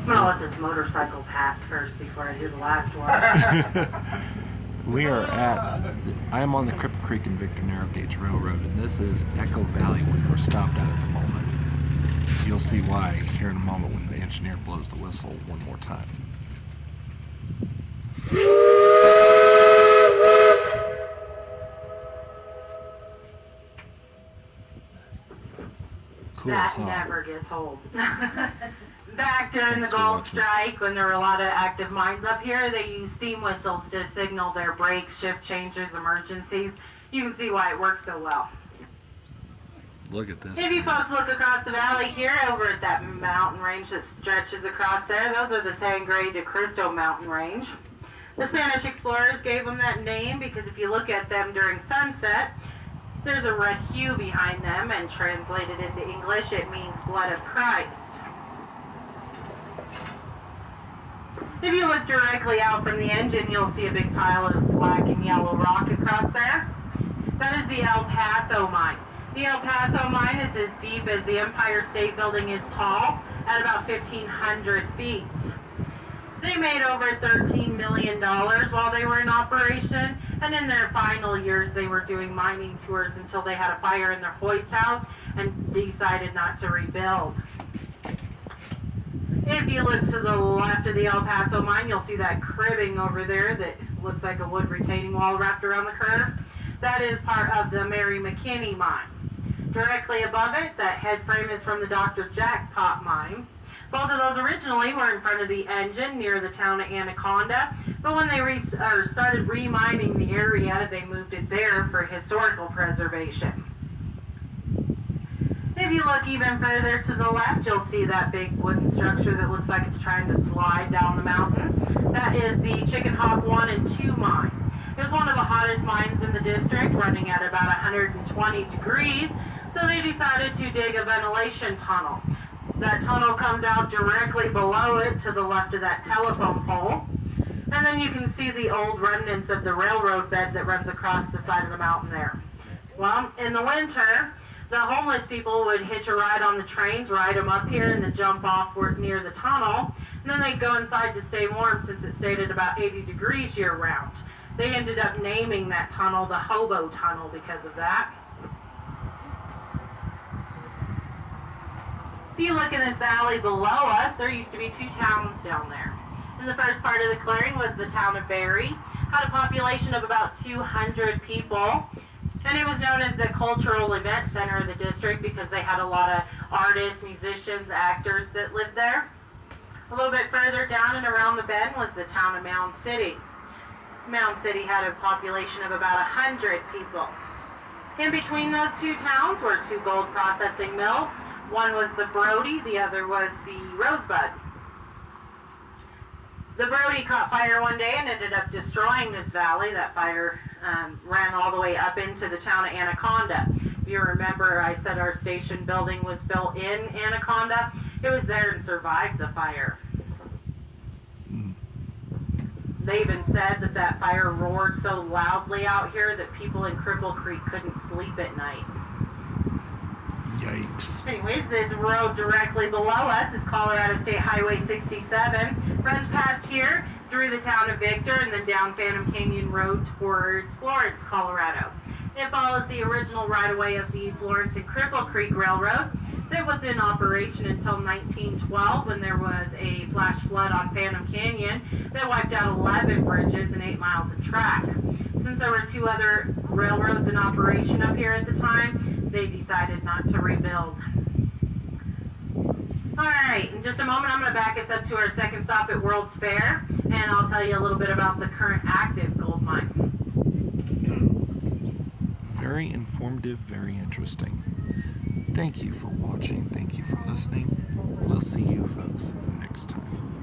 I'm gonna let this motorcycle pass first before I do the last one. I am on the Cripple Creek and Victor Narrow Gauge Railroad, and this is Echo Valley where we're stopped at the moment. You'll see why here in a moment when the engineer blows the whistle one more time. Cool, that never gets old. Back during the gold strike, when there were a lot of active mines up here, they used steam whistles to signal their brakes, shift changes, emergencies. You can see why it works so well. Look at this. If you folks look across the valley here, over at that mountain range that stretches across there, those are the Sangre de Cristo mountain range. The Spanish explorers gave them that name because if you look at them during sunset, there's a red hue behind them, and translated into English, it means blood of Christ. If you look directly out from the engine, you'll see a big pile of black and yellow rock across there. That is the El Paso mine. The El Paso mine is as deep as the Empire State Building is tall, at about 1,500 feet. They made over $13 million while they were in operation, and in their final years they were doing mining tours until they had a fire in their hoist house and decided not to rebuild. If you look to the left of the El Paso mine, you'll see that cribbing over there that looks like a wood retaining wall wrapped around the curve. That is part of the Mary McKinney mine. Directly above it, that head frame is from the Dr. Jackpot mine. Both of those originally were in front of the engine near the town of Anaconda, but when they started remining the area, they moved it there for historical preservation. If you look even further to the left, you'll see that big wooden structure that looks like it's trying to slide down the mountain. That is the Chicken Hawk 1 and 2 mine. It was one of the hottest mines in the district, running at about 120 degrees, so they decided to dig a ventilation tunnel. That tunnel comes out directly below it to the left of that telephone pole. And then you can see the old remnants of the railroad bed that runs across the side of the mountain there. Well, in the winter, the homeless people would hitch a ride on the trains, ride them up here, and then jump off near the tunnel. And then they'd go inside to stay warm since it stayed at about 80 degrees year-round. They ended up naming that tunnel the Hobo Tunnel because of that. If you look in this valley below us, there used to be 2 towns down there. And the first part of the clearing was the town of Barry. Had a population of about 200 people. And it was known as the cultural event center of the district because they had a lot of artists, musicians, actors that lived there. A little bit further down and around the bend was the town of Mound City. Mound City had a population of about 100 people. In between those 2 towns were 2 gold processing mills. One was the Brody, the other was the Rosebud. The Brody caught fire one day and ended up destroying this valley. That fire ran all the way up into the town of Anaconda. If you remember, I said our station building was built in Anaconda. It was there and survived the fire. They even said that that fire roared so loudly out here that people in Cripple Creek couldn't sleep at night. Yikes. Anyways, this road directly below us is Colorado State Highway 67. Runs past here through the town of Victor and then down Phantom Canyon Road towards Florence, Colorado. It follows the original right-of-way of the Florence and Cripple Creek Railroad that was in operation until 1912 when there was a flash flood on Phantom Canyon that wiped out 11 bridges and 8 miles of track. Since there were 2 other railroads in operation up here at the time, they decided not to rebuild. Alright, in just a moment I'm going to back us up to our second stop at World's Fair, and I'll tell you a little bit about the current active gold mine. Very informative, very interesting. Thank you for watching. Thank you for listening. We'll see you folks next time.